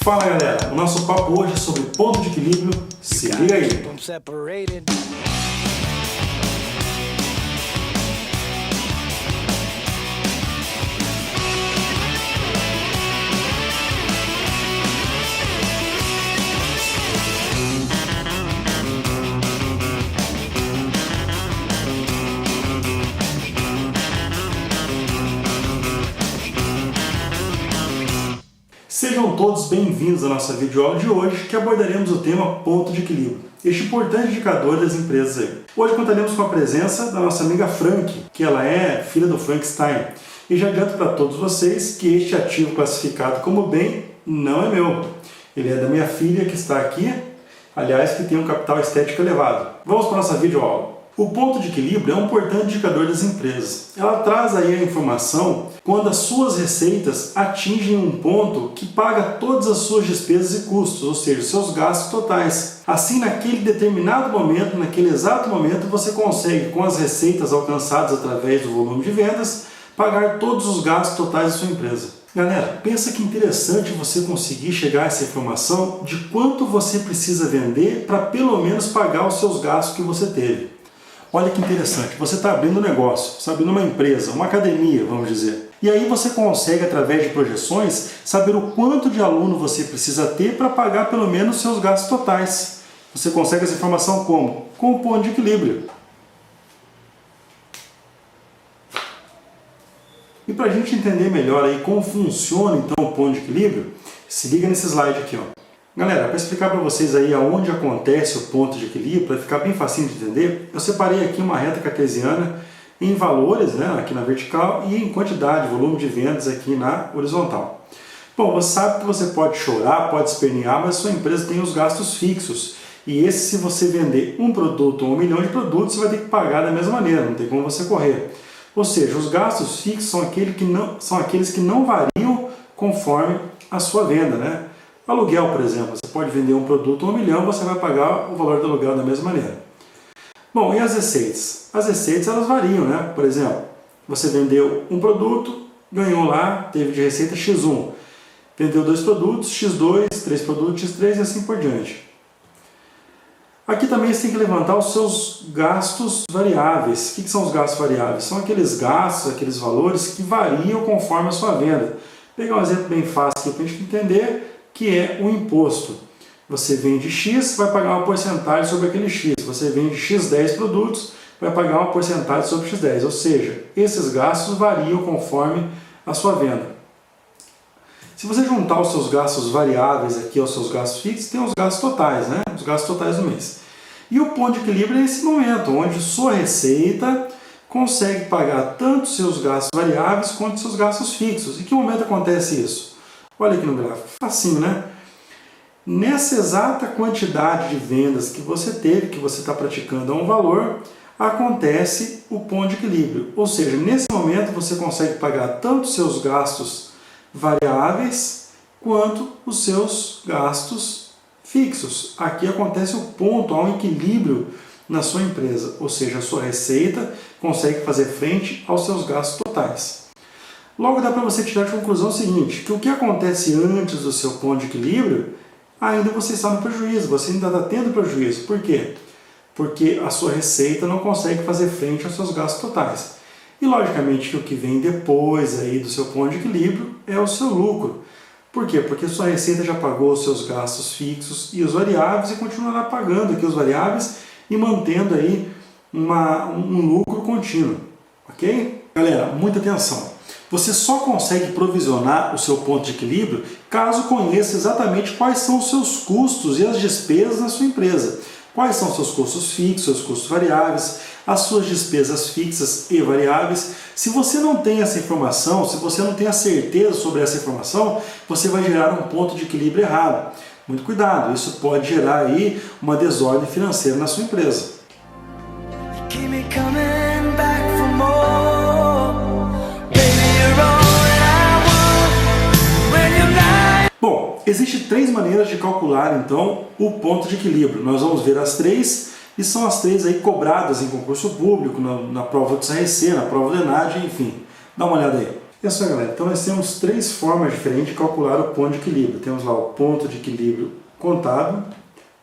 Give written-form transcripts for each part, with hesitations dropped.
Fala galera, o nosso papo hoje é sobre ponto de equilíbrio, se liga aí! Sejam todos bem-vindos à nossa videoaula de hoje, que abordaremos o tema ponto de equilíbrio, este importante indicador das empresas aí. Hoje contaremos com a presença da nossa amiga Frank, que ela é filha do Frankenstein. E já adianto para todos vocês que este ativo classificado como bem não é meu. Ele é da minha filha que está aqui, aliás, que tem um capital estético elevado. Vamos para a nossa videoaula. O ponto de equilíbrio é um importante indicador das empresas. Ela traz aí a informação quando as suas receitas atingem um ponto que paga todas as suas despesas e custos, ou seja, os seus gastos totais. Assim, naquele determinado momento, naquele exato momento, você consegue, com as receitas alcançadas através do volume de vendas, pagar todos os gastos totais da sua empresa. Galera, pensa que interessante você conseguir chegar a essa informação de quanto você precisa vender para pelo menos pagar os seus gastos que você teve. Olha que interessante, você está abrindo um negócio, está abrindo uma empresa, uma academia, vamos dizer. E aí você consegue, através de projeções, saber o quanto de aluno você precisa ter para pagar pelo menos os seus gastos totais. Você consegue essa informação como? Com o ponto de equilíbrio. E para a gente entender melhor aí como funciona então o ponto de equilíbrio, se liga nesse slide aqui, ó. Galera, para explicar para vocês aí aonde acontece o ponto de equilíbrio, para ficar bem facinho de entender, eu separei aqui uma reta cartesiana em valores, né, aqui na vertical, e em quantidade, volume de vendas aqui na horizontal. Bom, você sabe que você pode chorar, pode espernear, mas a sua empresa tem os gastos fixos. E esse, se você vender um produto ou 1 milhão de produtos, você vai ter que pagar da mesma maneira, não tem como você correr. Ou seja, os gastos fixos são aqueles que não variam conforme a sua venda, né? Aluguel, por exemplo, você pode vender um produto a 1 milhão, você vai pagar o valor do aluguel da mesma maneira. Bom, e as receitas? As receitas elas variam, né? Por exemplo, você vendeu um produto, ganhou lá, teve de receita X1. Vendeu 2 produtos, X2, 3 produtos, X3 e assim por diante. Aqui também você tem que levantar os seus gastos variáveis. O que são os gastos variáveis? São aqueles gastos, aqueles valores que variam conforme a sua venda. Vou pegar um exemplo bem fácil aqui para a gente entender, que é o imposto. Você vende X, vai pagar uma porcentagem sobre aquele X. Você vende X10 produtos, vai pagar uma porcentagem sobre X10. Ou seja, esses gastos variam conforme a sua venda. Se você juntar os seus gastos variáveis aqui aos seus gastos fixos, tem os gastos totais, né? Os gastos totais do mês. E o ponto de equilíbrio é esse momento, onde sua receita consegue pagar tanto seus gastos variáveis quanto seus gastos fixos. Em que momento acontece isso? Olha aqui no gráfico, facinho, né? Nessa exata quantidade de vendas que você teve, que você está praticando a um valor, acontece o ponto de equilíbrio. Ou seja, nesse momento você consegue pagar tanto os seus gastos variáveis quanto os seus gastos fixos. Aqui acontece o ponto, há um equilíbrio na sua empresa, ou seja, a sua receita consegue fazer frente aos seus gastos totais. Logo dá para você tirar de conclusão o seguinte, que o que acontece antes do seu ponto de equilíbrio, ainda você está no prejuízo, você ainda está tendo prejuízo. Por quê? Porque a sua receita não consegue fazer frente aos seus gastos totais. E logicamente que o que vem depois aí do seu ponto de equilíbrio é o seu lucro. Por quê? Porque a sua receita já pagou os seus gastos fixos e os variáveis e continuará pagando aqui os variáveis e mantendo aí um lucro contínuo. Ok? Galera, muita atenção. Você só consegue provisionar o seu ponto de equilíbrio caso conheça exatamente quais são os seus custos e as despesas na sua empresa. Quais são os seus custos fixos, seus custos variáveis, as suas despesas fixas e variáveis. Se você não tem essa informação, se você não tem a certeza sobre essa informação, você vai gerar um ponto de equilíbrio errado. Muito cuidado, isso pode gerar aí uma desordem financeira na sua empresa. Bom, existem 3 maneiras de calcular então o ponto de equilíbrio. Nós vamos ver as 3 e são as 3 aí cobradas em concurso público, na prova do CRC, na prova do ENAD, enfim. Dá uma olhada aí. É isso aí, galera. Então nós temos três formas diferentes de calcular o ponto de equilíbrio. Temos lá o ponto de equilíbrio contábil,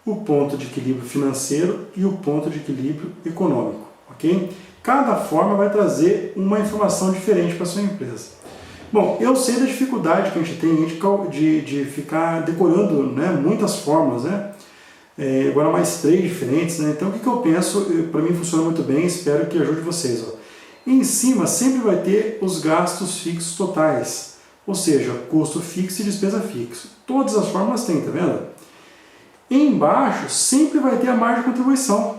o ponto de equilíbrio financeiro e o ponto de equilíbrio econômico, ok? Cada forma vai trazer uma informação diferente para a sua empresa. Bom, eu sei da dificuldade que a gente tem de ficar decorando, né, muitas formas, né? Agora mais três diferentes, né? Então o que eu penso, para mim funciona muito bem, espero que ajude vocês. Ó. Em cima sempre vai ter os gastos fixos totais, ou seja, custo fixo e despesa fixa. Todas as fórmulas têm, tá vendo? Embaixo sempre vai ter a margem de contribuição.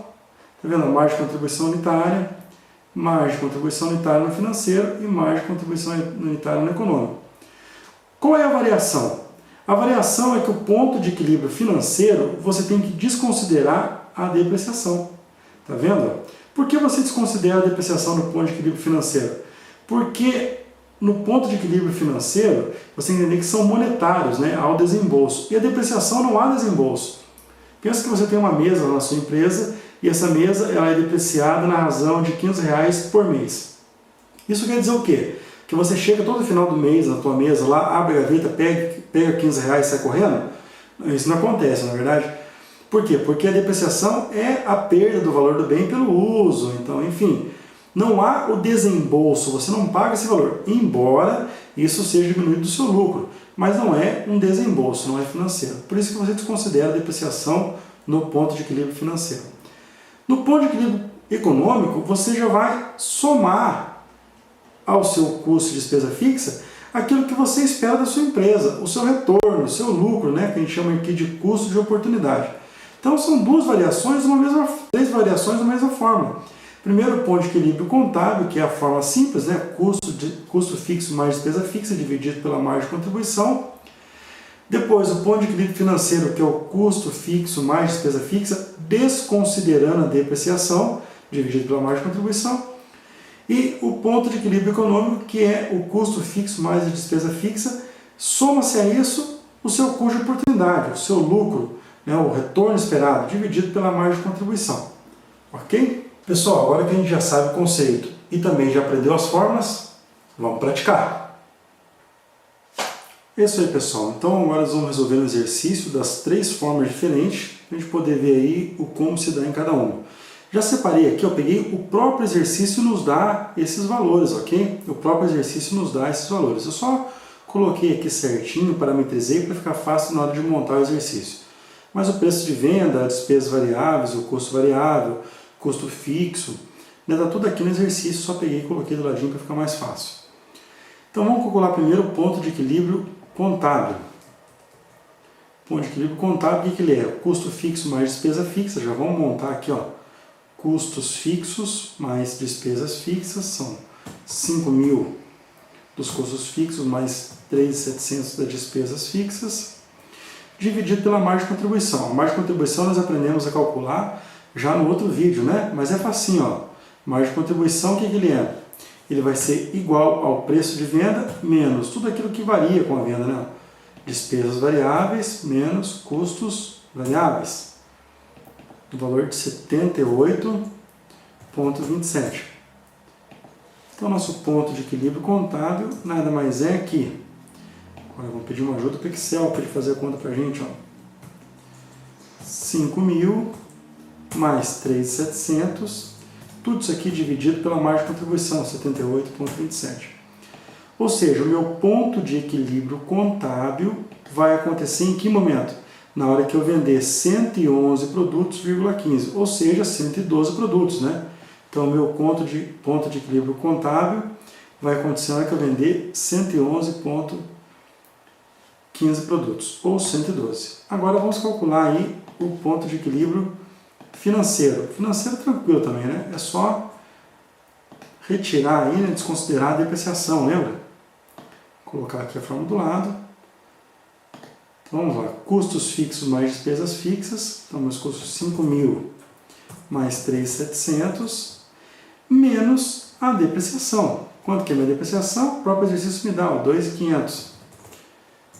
Tá vendo? A margem de contribuição unitária, margem de contribuição unitária no financeiro e margem de contribuição unitária no econômico. Qual é a variação? A variação é que o ponto de equilíbrio financeiro você tem que desconsiderar a depreciação. Tá vendo? Por que você desconsidera a depreciação no ponto de equilíbrio financeiro? Porque no ponto de equilíbrio financeiro você entende que são monetários, né, ao desembolso. E a depreciação não há desembolso. Pensa que você tem uma mesa na sua empresa e essa mesa ela é depreciada na razão de R$500 por mês. Isso quer dizer o quê? Que você chega todo final do mês na tua mesa lá, abre a gaveta, pega R$15 e sai correndo? Isso não acontece, na verdade. Por quê? Porque a depreciação é a perda do valor do bem pelo uso. Então, enfim, não há o desembolso, você não paga esse valor, embora isso seja diminuído do seu lucro. Mas não é um desembolso, não é financeiro. Por isso que você desconsidera a depreciação no ponto de equilíbrio financeiro. No ponto de equilíbrio econômico, você já vai somar ao seu custo de despesa fixa aquilo que você espera da sua empresa, o seu retorno, o seu lucro, né, que a gente chama aqui de custo de oportunidade. Então são três variações da mesma forma. Primeiro, o ponto de equilíbrio contábil, que é a forma simples, né, custo fixo mais despesa fixa dividido pela margem de contribuição. Depois, o ponto de equilíbrio financeiro, que é o custo fixo mais despesa fixa, desconsiderando a depreciação, dividido pela margem de contribuição. E o ponto de equilíbrio econômico, que é o custo fixo mais a despesa fixa, soma-se a isso o seu custo de oportunidade, o seu lucro, né, o retorno esperado, dividido pela margem de contribuição. Ok? Pessoal, agora que a gente já sabe o conceito e também já aprendeu as formas, vamos praticar. É isso aí, pessoal. Então agora nós vamos resolver um exercício das três formas diferentes, para a gente poder ver aí o como se dá em cada uma. Já separei aqui, eu peguei o próprio exercício nos dá esses valores, ok? O próprio exercício nos dá esses valores. Eu só coloquei aqui certinho, parametrizei para ficar fácil na hora de montar o exercício. Mas o preço de venda, as despesas variáveis, o custo variável, custo fixo, está tudo aqui no exercício, só peguei e coloquei do ladinho para ficar mais fácil. Então vamos calcular primeiro o ponto de equilíbrio contábil. Ponto de equilíbrio contábil, o que ele é? O custo fixo mais despesa fixa, já vamos montar aqui, ó. Custos fixos mais despesas fixas são 5.000 dos custos fixos mais 3.700 das despesas fixas, dividido pela margem de contribuição. A margem de contribuição nós aprendemos a calcular já no outro vídeo, né? Mas é facinho, ó. Margem de contribuição, o que ele é? Ele vai ser igual ao preço de venda menos tudo aquilo que varia com a venda, né? Despesas variáveis menos custos variáveis. No valor de 78,27. Então, nosso ponto de equilíbrio contábil nada mais é que... Agora vamos pedir uma ajuda para o Excel para ele fazer a conta para a gente. 5.000 mais 3.700, tudo isso aqui dividido pela margem de contribuição, 78,27. Ou seja, o meu ponto de equilíbrio contábil vai acontecer em que momento? Na hora que eu vender 111 produtos, 15, ou seja, 112 produtos, né? Então, o meu ponto de equilíbrio contábil vai acontecer na hora que eu vender 111,15 produtos, ou 112. Agora, vamos calcular aí o ponto de equilíbrio financeiro. Financeiro tranquilo também, né? É só retirar aí, né, desconsiderar a depreciação, lembra? Vou colocar aqui a forma do lado. Vamos lá, custos fixos mais despesas fixas, então meus custos 5.000 mais 3.700, menos a depreciação. Quanto que é a minha depreciação? O próprio exercício me dá, 2.500.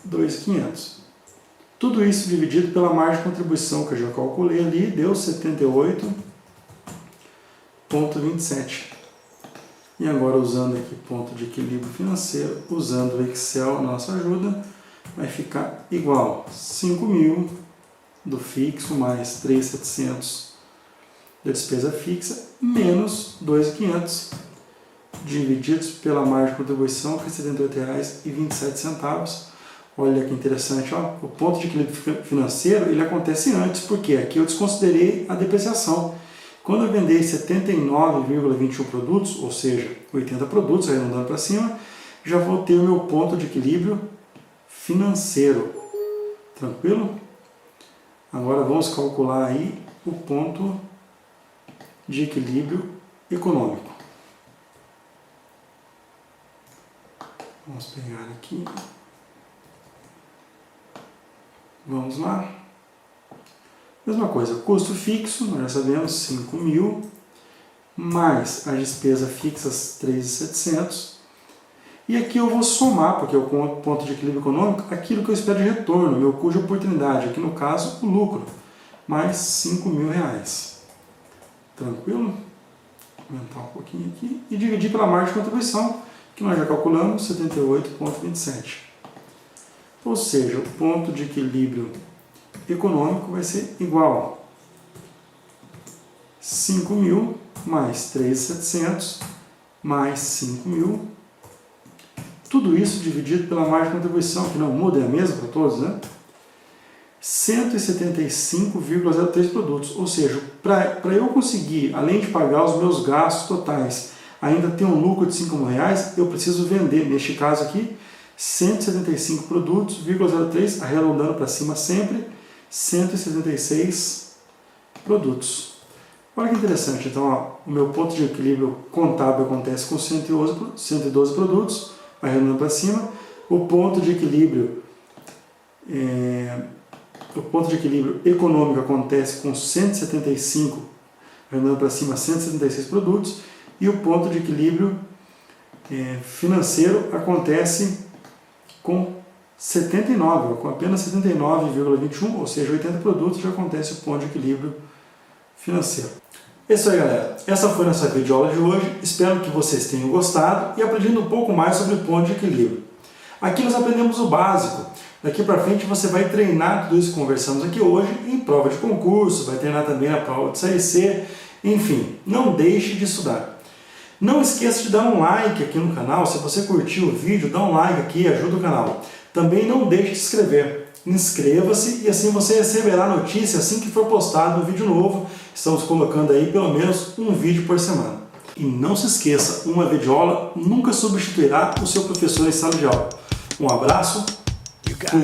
2.500. Tudo isso dividido pela margem de contribuição que eu já calculei ali, deu 78,27. E agora, usando aqui ponto de equilíbrio financeiro, usando o Excel, a nossa ajuda, vai ficar igual 5.000 do fixo mais 3.700 da despesa fixa, menos 2.500 divididos pela margem de contribuição, que é R$ 78,27. Olha que interessante, ó. O ponto de equilíbrio financeiro ele acontece antes, porque aqui eu desconsiderei a depreciação. Quando eu vender 79,21 produtos, ou seja, 80 produtos, arredondando para cima, já vou ter o meu ponto de equilíbrio financeiro. Tranquilo? Agora vamos calcular aí o ponto de equilíbrio econômico. Vamos pegar aqui. Vamos lá. Mesma coisa, custo fixo, nós já sabemos, 5.000, mais as despesas fixas, 3.700. E aqui eu vou somar, porque é o ponto de equilíbrio econômico, aquilo que eu espero de retorno, meu custo de oportunidade, aqui no caso, o lucro, mais R$ 5.000. Tranquilo? Vou aumentar um pouquinho aqui e dividir pela margem de contribuição, que nós já calculamos, 78,27. Ou seja, o ponto de equilíbrio econômico vai ser igual a 5.000 mais 3.700 mais 5.000. Tudo isso dividido pela margem de contribuição, que não muda, é a mesma para todos, né? 175,03 produtos. Ou seja, para eu conseguir, além de pagar os meus gastos totais, ainda ter um lucro de R$ 5.000, eu preciso vender, neste caso aqui, 175 produtos, 0,03, arredondando para cima sempre, 176 produtos. Olha que interessante, então ó, o meu ponto de equilíbrio contábil acontece com 112 produtos, arredondando para cima, o ponto de equilíbrio econômico acontece com 175, arredondando para cima, 176 produtos, e o ponto de equilíbrio financeiro acontece com 79, com apenas 79,21, ou seja, 80 produtos, já acontece o ponto de equilíbrio financeiro. É isso aí, galera. Essa foi a nossa videoaula de hoje. Espero que vocês tenham gostado e aprendido um pouco mais sobre ponto de equilíbrio. Aqui nós aprendemos o básico. Daqui para frente você vai treinar tudo isso que conversamos aqui hoje em prova de concurso, vai treinar também na prova de Série C. Enfim, não deixe de estudar. Não esqueça de dar um like aqui no canal. Se você curtiu o vídeo, dá um like aqui, ajuda o canal. Também não deixe de se inscrever. Inscreva-se e assim você receberá notícia assim que for postado um vídeo novo. Estamos colocando aí pelo menos um vídeo por semana. E não se esqueça, uma videoaula nunca substituirá o seu professor em sala de aula. Um abraço. Fui.